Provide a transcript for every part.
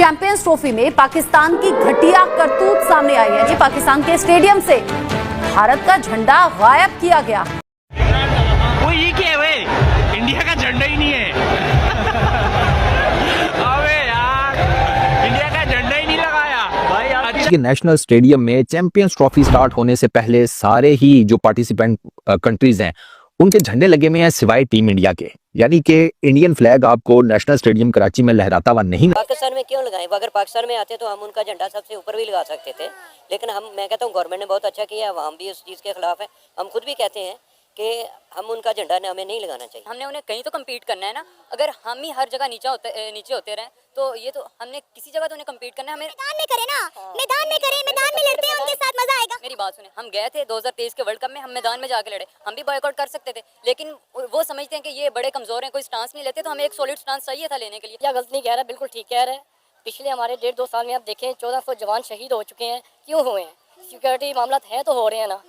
Champions trophy में पाकिस्तान की घटिया करतूत सामने आई है। पाकिस्तान के स्टेडियम से भारत का झंडा गायब किया गया। वो ये क्या है वे? इंडिया का झंडा ही नहीं है। अबे यार, इंडिया का झंडा ही नहीं लगाया भाई। कि नेशनल स्टेडियम में चैंपियंस ट्रॉफी स्टार्ट होने से पहले सारे ही जो पार्टिसिपेंट कंट्रीज हैं उनके झंडे लगे हुए हैं सिवाय टीम इंडिया के, यानी कि इंडियन फ्लैग आपको नेशनल स्टेडियम कराची में लहराता हुआ नहीं। पाकिस्तान में क्यों लगाएं? अगर पाकिस्तान में आते तो हम उनका झंडा सबसे ऊपर भी लगा सकते थे, लेकिन मैं कहता हूँ गवर्नमेंट ने बहुत अच्छा किया है। हम भी उस चीज़ के खिलाफ है। हम खुद भी कहते हैं कि हम उनका झंडा हमें नहीं लगाना चाहिए। हमने उन्हें कहीं तो कम्पीट करना है ना। अगर हम ही हर जगह नीचे होते रहे तो ये तो हमने किसी जगह तो उन्हें कम्पीट करना है। हमें मैदान में करें ना, मैदान में करें, मैदान में लड़ते हैं, उनके साथ मजा आएगा। मेरी बात सुने, हम गए थे 2023 के वर्ल्ड कप में, हम मैदान में जाके लड़े। हम भी बॉयकॉट कर सकते थे, लेकिन वो समझते हैं कि ये बड़े कमजोर हैं, कोई स्टांस नहीं लेते, तो हमें एक सॉलिड स्टांस चाहिए था लेने के लिए। क्या गलत नहीं कह रहा, बिल्कुल ठीक कह रहे हैं। पिछले हमारे 1.5-2 साल में आप देखें 1400 जवान शहीद हो चुके हैं। क्यों हुए हैं? सिक्योरिटी मामला है तो हो रहे हैं ना।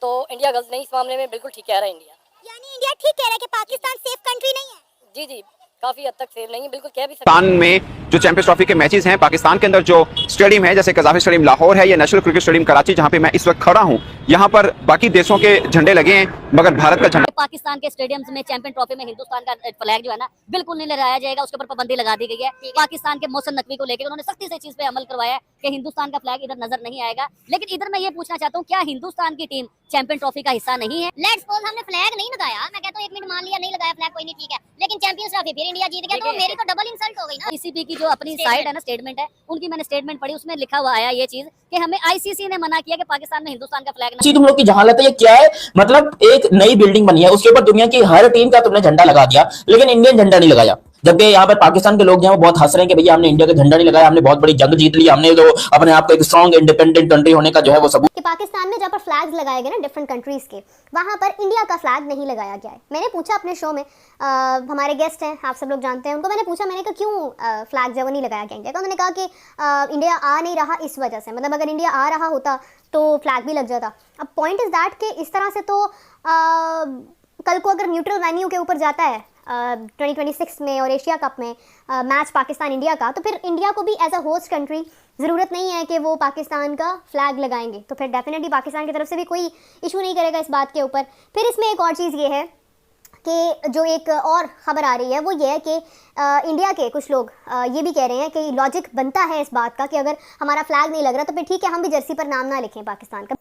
तो इंडिया गलत नहीं, इस मामले में बिल्कुल ठीक कह रहा है इंडिया। यानी इंडिया ठीक कह रहा है कि पाकिस्तान सेफ कंट्री नहीं है। जी जी, काफी हद तक सेफ नहीं है, बिल्कुल कह भी सकते पाकिस्तान में जो चैंपियंस ट्रॉफी के मैचेस हैं, पाकिस्तान के अंदर जो स्टेडियम है, जैसे कज़ाफ़ी स्टेडियम लाहौर है या नेशनल क्रिकेट स्टेडियम कराची जहां पे मैं इस वक्त खड़ा हूं, यहां पर बाकी देशों के झंडे लगे हैं मगर भारत का झंडा। पाकिस्तान के स्टेडियम्स में चैंपियन ट्रॉफी में हिंदुस्तान का फ्लैग जो है ना बिल्कुल नहीं लहराया जाएगा, उसके ऊपर पाबंदी लगा दी गई है। पाकिस्तान के मोहसिन नकवी को लेकर उन्होंने सख्ती से चीज पे अमल करवाया कि हिंदुस्तान का फ्लैग इधर नजर नहीं आएगा। लेकिन इधर मैं ये पूछना चाहता हूँ, क्या हिंदुस्तान की टीम चैंपियन ट्रॉफी का हिस्सा नहीं है? लेट्स सपोज हमने फ्लैग नहीं लगाया, मैं कहता हूँ 1 मिनट मान लिया नहीं लगाया फ्लैग, कोई नहीं ठीक है, लेकिन चैंपियंस ट्रॉफी फिर इंडिया जीत गया, तो मेरी तो डबल इंसल्ट हो गई ना। पीसीबी की जो अपनी साइड है ना, स्टेटमेंट है उनकी, मैंने स्टेटमेंट पढ़ी, उसमें लिखा हुआ आया ये चीज कि हमें आईसीसी ने मना किया कि पाकिस्तान में हिंदुस्तान का फ्लैग नहीं। तुम लोग की जहालत है ये क्या है? मतलब एक नई बिल्डिंग बनी है, उसके ऊपर दुनिया की हर टीम का तुमने झंडा लगा दिया, लेकिन इंडियन झंडा नहीं लगाया। जबकि यहाँ पर पाकिस्तान के लोग जो हैं वो बहुत हंस रहे हैं कि भैया हमने इंडिया का झंडा नहीं लगाया, हमने बहुत बड़ी जंग जीत ली, हमने तो अपने आप को एक स्ट्रॉन्ग इंडिपेंडेंट कंट्री होने का जो है वो सबूत। कि पाकिस्तान में जहाँ पर फ्लैग्स लगाए गए ना डिफरेंट कंट्रीज के, वहाँ पर इंडिया का फ्लैग नहीं लगाया गया है। मैंने पूछा अपने शो में, हमारे गेस्ट हैं, आप सब लोग जानते हैं उनको, मैंने पूछा, मैंने कहा क्यों फ्लैग जो है वो नहीं लगाया गया इंडिया का। उन्होंने कहा कि इंडिया आ नहीं रहा इस वजह से, मतलब अगर इंडिया आ रहा होता तो फ्लैग भी लग जाता। अब पॉइंट इज दैट कि इस तरह से तो कल को अगर न्यूट्रल वेन्यू के ऊपर जाता है 2026 में और एशिया कप में मैच पाकिस्तान इंडिया का, तो फिर इंडिया को भी एज अ होस्ट कंट्री ज़रूरत नहीं है कि वो पाकिस्तान का फ्लैग लगाएंगे, तो फिर डेफिनेटली पाकिस्तान की तरफ से भी कोई इशू नहीं करेगा इस बात के ऊपर। फिर इसमें एक और चीज़ ये है कि जो एक और ख़बर आ रही है वो ये है कि इंडिया के कुछ लोग ये भी कह रहे हैं कि लॉजिक बनता है इस बात का कि अगर हमारा फ्लैग नहीं लग रहा तो फिर ठीक है हम भी जर्सी पर नाम ना लिखें पाकिस्तान का।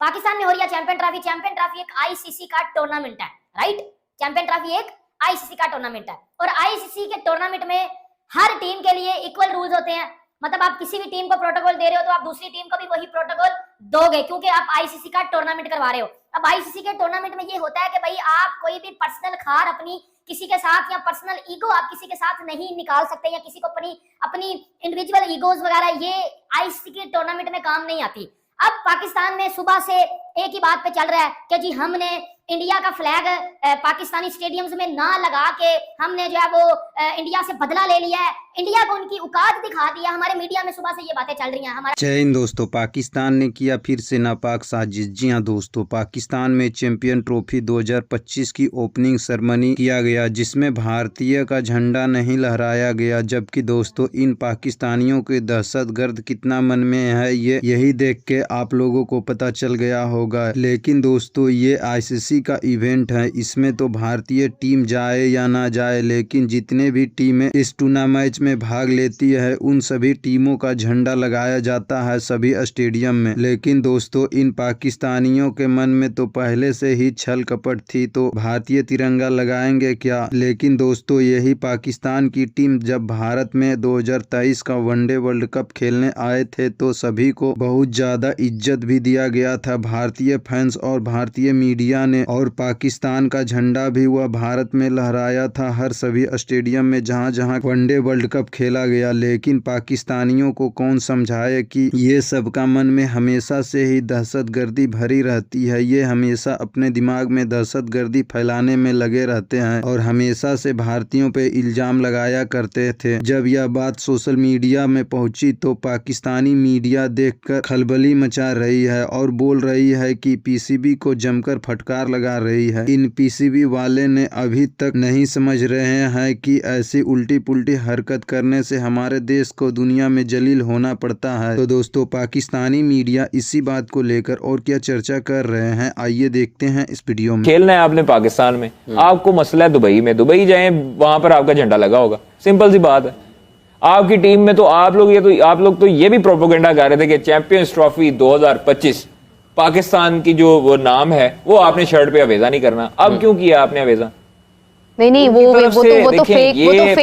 पाकिस्तान में हो रही है चैंपियन ट्रॉफी। चैंपियन ट्रॉफी एक आईसीसी का टूर्नामेंट है, राइट? चैंपियन ट्रॉफी एक आईसीसी का टूर्नामेंट है और आईसीसी के टूर्नामेंट में हर टीम के लिए इक्वल रूल्स होते हैं। मतलब आप किसी भी टीम को प्रोटोकॉल दे रहे हो तो आप दूसरी टीम को भी वही प्रोटोकॉल दोगे, क्योंकि आप आईसीसी का टूर्नामेंट करवा रहे हो। अब आईसीसी के टूर्नामेंट में ये होता है कि भाई आप कोई भी पर्सनल खार अपनी किसी के साथ या पर्सनल ईगो आप किसी के साथ नहीं निकाल सकते, या किसी को अपनी इंडिविजुअल ईगोज वगैरह ये आईसीसी के टूर्नामेंट में काम नहीं आती। अब पाकिस्तान में सुबह से एक ही बात पे चल रहा है कि जी हमने इंडिया का फ्लैग पाकिस्तानी स्टेडियम्स में ना लगा के हमने जो है वो इंडिया से बदला ले लिया है, इंडिया को उनकी औकात दिखा दिया। हमारे मीडिया में सुबह से ये बातें चल रही हैं। हमारा जय हिंद दोस्तों, पाकिस्तान ने किया फिर से नापाक साजिश। जी हाँ दोस्तों, पाकिस्तान में चैंपियन ट्रॉफी 2025 की ओपनिंग सेरेमनी किया गया जिसमें भारतीय का झंडा नहीं लहराया गया। जबकि दोस्तों इन पाकिस्तानियों के दहशतगर्द कितना मन में है ये यही देख के आप लोगों को पता चल गया होगा। लेकिन दोस्तों ये आईसीसी का इवेंट है, इसमें तो भारतीय टीम जाए या ना जाए, लेकिन जितने भी टीमें इस टूर्नामेंट में भाग लेती है उन सभी टीमों का झंडा लगाया जाता है सभी स्टेडियम में। लेकिन दोस्तों इन पाकिस्तानियों के मन में तो पहले से ही छल कपट थी, तो भारतीय तिरंगा लगाएंगे क्या। लेकिन दोस्तों यही पाकिस्तान की टीम जब भारत में 2023 का वनडे वर्ल्ड कप खेलने आए थे तो सभी को बहुत ज्यादा इज्जत भी दिया गया था भारतीय फैंस और भारतीय मीडिया ने, और पाकिस्तान का झंडा भी वह भारत में लहराया था हर सभी स्टेडियम में जहां जहां वनडे वर्ल्ड कप खेला गया। लेकिन पाकिस्तानियों को कौन समझाए कि ये सबका मन में हमेशा से ही दहशतगर्दी भरी रहती है। ये हमेशा अपने दिमाग में दहशतगर्दी फैलाने में लगे रहते हैं और हमेशा से भारतीयों पे इल्जाम लगाया करते थे। जब यह बात सोशल मीडिया में पहुंची तो पाकिस्तानी मीडिया देखकर खलबली मचा रही है और बोल रही है कि पीसीबी को जमकर फटकार लगा रही है। इन पीसीबी वाले ने अभी तक नहीं समझ रहे हैं कि ऐसी उल्टी पुल्टी हरकत करने से हमारे देश को दुनिया में जलील होना पड़ता है। तो दोस्तों, पाकिस्तानी मीडिया इसी बात को लेकर और क्या चर्चा कर रहे हैं, आइए देखते हैं इस वीडियो में। खेलना है आपने पाकिस्तान में, आपको मसला है दुबई में, दुबई जाएं, वहां पर आपका झंडा लगा होगा, सिंपल सी बात है। आपकी टीम में तो आप लोग तो ये भी प्रोपोगेंडा कर रहे थे कि चैंपियंस ट्रॉफी 2025 पाकिस्तान की जो वो नाम है वो आपने शर्ट पे अवेजा नहीं करना। अब क्यों किया आपने अवेजा? नहीं वो तो फेक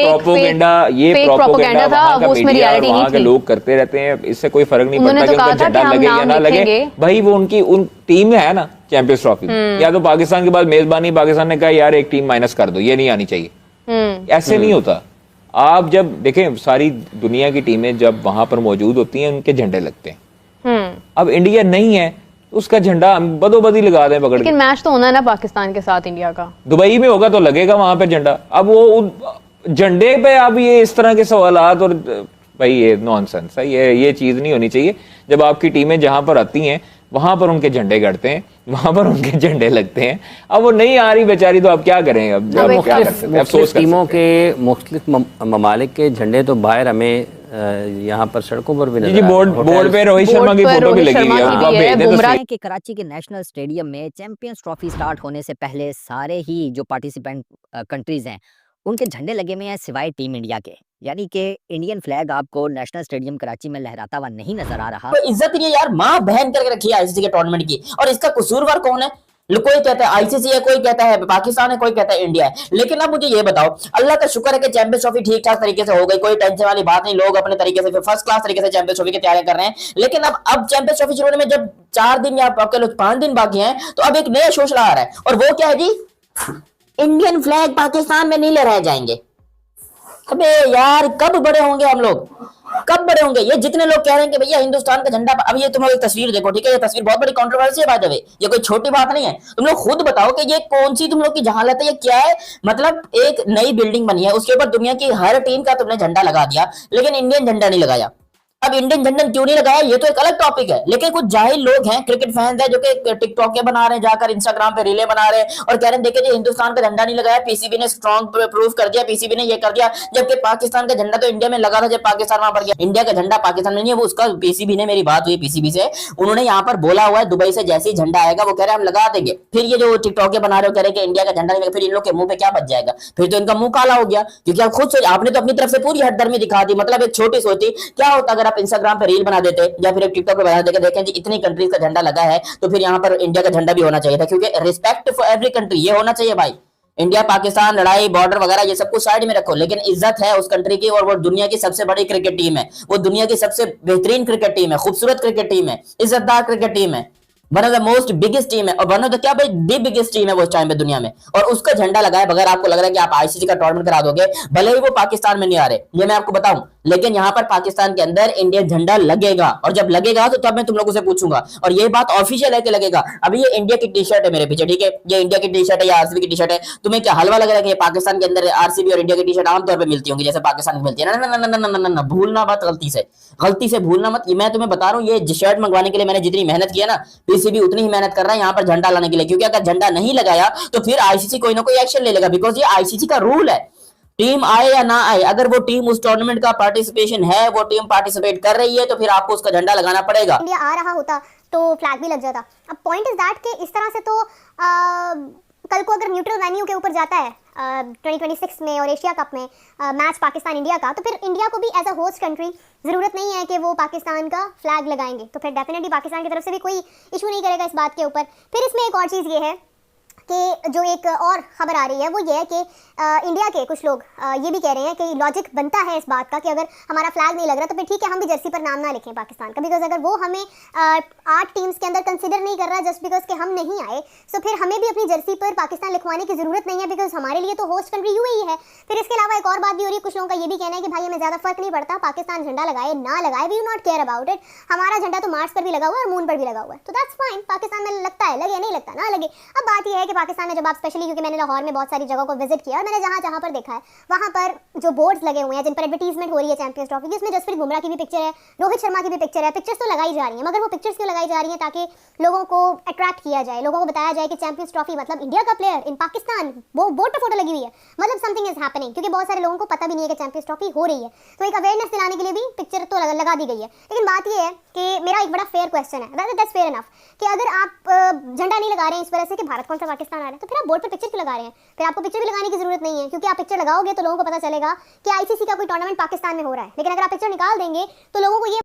प्रोपोगेंडा था, वो उसमें रियलिटी नहीं थी। वहां के लोग करते रहते हैं, इससे कोई फर्क नहीं पड़ता कि उनका झंडा लगे या ना लगे। भाई वो उन टीम है ना चैंपियंस ट्रॉफी, या तो पाकिस्तान के बाद मेजबानी पाकिस्तान ने कहा यार एक टीम माइनस कर दो, ये नहीं आनी चाहिए। ऐसे नहीं होता। आप जब देखें सारी दुनिया की टीमें जब वहां पर मौजूद होती हैं उनके झंडे लगते हैं। अब इंडिया नहीं है, उसका झंडा हम बदोबदी लगा दें पकड़ के। लेकिन मैच तो होना है ना पाकिस्तान के साथ इंडिया का, दुबई में होगा तो लगेगा वहां पे झंडा। अब वो झंडे पे अब ये इस तरह के सवालात, और भाई ये नॉनसेंस है, ये चीज नहीं होनी चाहिए। जब आपकी टीमें जहां पर आती हैं वहां पर उनके झंडे गड़ते हैं, वहां पर उनके झंडे लगते हैं। अब वो नहीं आ रही बेचारी, तो आप क्या करें? अब क्या कर सकते हैं? अफसोस टीमों के मुख्तलिफ ममालिक के झंडे तो बाहर हमें यहाँ पर सड़कों पर भी जी बोर्ड पे रोहित शर्मा की फोटो भी लगी हुई है। कि कराची के नेशनल स्टेडियम में चैंपियंस ट्रॉफी स्टार्ट होने से पहले सारे ही जो पार्टिसिपेंट कंट्रीज हैं उनके झंडे लगे हुए हैं सिवाय टीम इंडिया के। यानी कि इंडियन फ्लैग आपको नेशनल स्टेडियम कराची में लहराता हुआ नहीं नजर आ रहा। तो इज्जत नहीं है यार, माँ बहन करके रखी है आईसीसी के टूर्नामेंट की, और इसका कसूरवार कौन है? कोई कहता है आईसीसी है, कोई कहता है पाकिस्तान है, कोई कहता है इंडिया है। लेकिन अब मुझे ये बताओ, अल्लाह का शुक्र है कि चैंपियंस ट्रॉफी ठीक ठाक तरीके से हो गई, कोई टेंशन वाली बात नहीं, लोग अपने तरीके से फर्स्ट क्लास तरीके से चैंपियंस ट्रॉफी की तैयारी कर रहे हैं। लेकिन अब चैंपियंस ट्रॉफी शुरू होने में जब 4 दिन या आपके लोग 5 दिन बाकी हैं, तो अब एक नया शोषण आ रहा है, और वो क्या है जी? इंडियन फ्लैग पाकिस्तान में नहीं लहराए जाएंगे। अबे यार कब बड़े होंगे हम लोग, कब बड़े होंगे? ये जितने लोग कह रहे हैं कि भैया हिंदुस्तान का झंडा, अब ये तुम लोग तस्वीर देखो, ठीक है, ये तस्वीर बहुत बड़ी कंट्रोवर्सी है बाय द वे, ये कोई छोटी बात नहीं है। तुम लोग खुद बताओ कि ये कौन सी तुम लोग की जहालत है, ये क्या है? मतलब एक नई बिल्डिंग बनी है, उसके ऊपर दुनिया की हर टीम का तुमने झंडा लगा दिया, लेकिन इंडियन झंडा नहीं लगाया। अब इंडियन झंडा क्यों नहीं लगाया, ये तो एक अलग टॉपिक है। लेकिन कुछ जाहिल लोग हैं, क्रिकेट फैंस हैं, जो कि टिकटॉक बना रहे हैं, जाकर इंस्टाग्राम पे रीले बना रहे हैं और कह रहे हैं देखिए जी हिंदुस्तान का झंडा नहीं लगाया, पीसीबी ने स्ट्रॉन्ग प्रूफ कर दिया, पीसीबी ने ये कर दिया, जबकि पाकिस्तान का झंडा तो इंडिया में लगा था जब पाकिस्तान वहां पर गया। इंडिया का झंडा पाकिस्तान में नहीं है, वो उसका पीसीबी ने, मेरी बात हुई पीसीबी से, उन्होंने यहाँ पर बोला हुआ है दुबई से जैसे ही झंडा आएगा वो कह रहे हैं हम लगा देंगे। फिर ये जो टिकटॉक बना रहे हो कह रहे हैं कि इंडिया का झंडा नहीं, फिर इन लोग के मुंह पे क्या बच जाएगा? फिर तो इनका मुंह काला हो गया, क्योंकि आप खुद सोच, आपने तो अपनी तरफ से पूरी हटदर्मी दिखा दी। मतलब एक छोटी सोची क्या होता अगर आप इंस्टाग्राम पे रील बना देते या फिर एक टिकटॉक पे बना देते, देखें जी इतनी कंट्रीज का झंडा लगा है तो फिर यहाँ पर इंडिया का झंडा भी होना चाहिए था, क्योंकि रिस्पेक्ट फॉर एवरी कंट्री ये होना चाहिए भाई। इंडिया पाकिस्तान लड़ाई बॉर्डर वगैरह ये सब कुछ साइड में रखो, लेकिन इज्जत है उस कंट्री की, और वो दुनिया की सबसे बड़ी क्रिकेट टीम है, वो दुनिया की सबसे बेहतरीन क्रिकेट टीम है, खूबसूरत क्रिकेट टीम है, इज्जतदार क्रिकेट टीम है, one of the most biggest team है, और वन ऑफ द क्या भाई दी बिगेस्ट टीम है वो टाइम पे दुनिया में, और उसका झंडा लगाए बगैर आपको लग रहा है कि आप आईसीसी का टूर्नामेंट करा दोगे, भले ही वो पाकिस्तान में नहीं आ रहे, ये मैं आपको बताऊं, लेकिन यहाँ पर पाकिस्तान के अंदर इंडियन झंडा लगेगा, और जब लगेगा तो तब मैं तुम लोगों से पूछूंगा, और ये बात ऑफिशियल है कि लगेगा। अभी ये इंडिया की टी शर्ट है मेरे पीछे, ठीक है, ये इंडिया की टी शर्ट है या आरसीबी की टी शर्ट है, तुम्हें क्या हलवा लग रहा है कि पाकिस्तान के अंदर आरसीबी और इंडिया की टी शर्ट आमतौर पर मिलती होंगी जैसे पाकिस्तान की मिलती है? ना, भूलना मत, गलती से भूलना मत। मैं तुम्हें बता रहा हूँ ये शर्ट मंगवाने के लिए मैंने जितनी मेहनत की है ना, पीसीबी उतनी ही मेहनत कर रहा है यहाँ पर झंडा लाने के लिए, क्योंकि अगर झंडा नहीं लगाया तो फिर आईसीसी कोई ना कोई एक्शन ले लेगा, बिकॉज ये आईसीसी का रूल है। टीम आए या ना आए, अगर वो टीम उस टूर्नामेंट का पार्टिसिपेशन है, वो टीम पार्टिसिपेट कर रही है, तो फिर आपको उसका झंडा लगाना पड़ेगा। इंडिया आ रहा होता तो फ्लैग भी लग जाता। अब पॉइंट इज दैट कि इस तरह से तो कल को अगर न्यूट्रल वेन्यू के ऊपर जाता है 2026 में और एशिया कप में मैच पाकिस्तान इंडिया का, तो फिर इंडिया को भी एज अ होस्ट कंट्री ज़रूरत नहीं है कि वो पाकिस्तान का फ्लैग लगाएंगे, तो फिर डेफिनेटली पाकिस्तान की तरफ से भी कोई इशू नहीं करेगा इस बात के ऊपर। फिर इसमें एक और चीज़ ये है कि जो एक और खबर आ रही है वो ये है कि इंडिया के कुछ लोग ये भी कह रहे हैं कि लॉजिक बनता है इस बात का कि अगर हमारा फ्लैग नहीं लग रहा तो फिर ठीक है हम भी जर्सी पर नाम ना लिखें पाकिस्तान का, बिकॉज अगर वो हमें 8 टीम्स के अंदर कंसिडर नहीं कर रहा जस्ट बिकॉज कि हम नहीं आए, सो फिर हमें भी अपनी जर्सी पर पाकिस्तान लिखवाने की जरूरत नहीं है, बिकॉज हमारे लिए तो होस्ट कंट्री यूएई है। फिर इसके अलावा एक और बात भी हो रही है, कुछ लोगों का ये भी कहना है कि भाई हमें ज़्यादा फर्क नहीं पड़ता पाकिस्तान झंडा लगाए ना लगाए, we do not care about it, हमारा झंडा तो मार्स पर भी लगा हुआ है और मून पर भी लगा हुआ है, तो दैट्स फाइन, पाकिस्तान में लगता है लगे, नहीं लगता ना लगे। अब बात यह है कि कि पाकिस्तान में जब आप स्पेशली, क्योंकि मैंने लाहौर में बहुत सारी जगहों को विजिट किया और मैंने जहाँ जहाँ पर देखा है वहाँ पर जो बोर्ड्स लगे हुए हैं जिन पर एडवर्टीजमेंट हो रही है चैंपियंस ट्रॉफी की, उसमें जसप्रीत बुमराह की भी पिक्चर है, रोहित शर्मा की भी पिक्चर है। पिक्चर्स तो लगाई जा रही हैं, मगर वो पिक्चर्स क्यों लगाई जा रही हैं? ताकि लोगों को अट्रैक्ट किया जाए, लोगों को बताया जाए कि चैंपियंस ट्रॉफी मतलब इंडिया का प्लेयर इन पाकिस्तान, वो बोर्ड पर फोटो लगी हुई है, मतलब समथिंग इज हैपनिंग। क्योंकि बहुत सारे लोगों को पता भी नहीं है कि चैंपियंस ट्रॉफी हो रही है, तो एक अवेयरनेस दिलाने के लिए भी पिक्चर तो लगा दी गई है। लेकिन बात ये है कि मेरा एक बड़ा फेयर क्वेश्चन है, दैट्स फेयर इनफ, कि अगर आप झंडा नहीं लगा रहे हैं इस वजह से कि भारत कौन सा पाकिस्तान आ रहा है, तो फिर आप बोर्ड पर पिक्चर क्यों लगा रहे हैं? फिर आपको पिक्चर भी लगाने की जरूरत नहीं है, क्योंकि आप पिक्चर लगाओगे तो लोगों को पता चलेगा कि आईसीसी का कोई टूर्नामेंट पाकिस्तान में हो रहा है। लेकिन अगर आप पिक्चर निकाल देंगे तो लोगों को ये